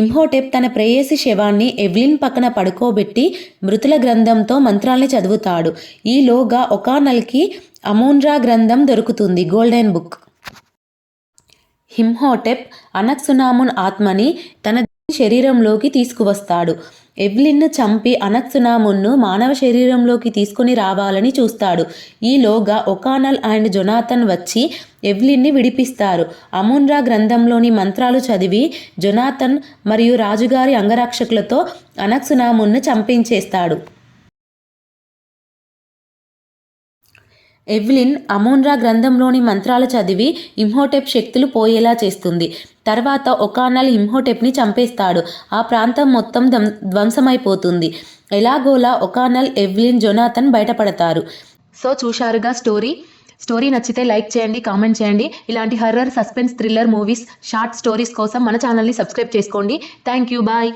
Imhotep తన ప్రేయసి శవాన్ని ఎవ్లిన్ పక్కన పడుకోబెట్టి మృతుల గ్రంథంతో మంత్రాల్ని చదువుతాడు. ఈలోగా ఒకానల్కి అమూన్రా గ్రంథం దొరుకుతుంది, గోల్డెన్ బుక్. ఇమ్హోటెప్ అనక్సునామున్ ఆత్మని తన శరీరంలోకి తీసుకువస్తాడు. ఎవ్లిన్ను చంపి అనక్సునామున్ను మానవ శరీరంలోకి తీసుకుని రావాలని చూస్తాడు. ఈలోగా ఒకానల్ అండ్ జొనాథన్ వచ్చి ఎవ్లిన్ని విడిపిస్తారు. అమూన్రా గ్రంథంలోని మంత్రాలు చదివి జొనాథన్ మరియు రాజుగారి అంగరక్షకులతో అనక్సునామున్ను చంపించేస్తాడు. ఎవ్లిన్ అమూన్రా గ్రంథంలోని మంత్రాలు చదివి ఇమ్హోటెప్ శక్తులు పోయేలా చేస్తుంది. తర్వాత ఒకానల్ ఇమ్హోటెప్ని చంపేస్తాడు. ఆ ప్రాంతం మొత్తం ధ్వంసమైపోతుంది. ఎలాగోలా ఒకానల్, ఎవ్లిన్, జొనాథన్ బయటపడతారు. సో చూశారుగా స్టోరీ నచ్చితే లైక్ చేయండి, కామెంట్ చేయండి. ఇలాంటి horror, suspense, thriller movies, short stories కోసం మన ఛానల్ని సబ్స్క్రైబ్ చేసుకోండి. Thank you, bye.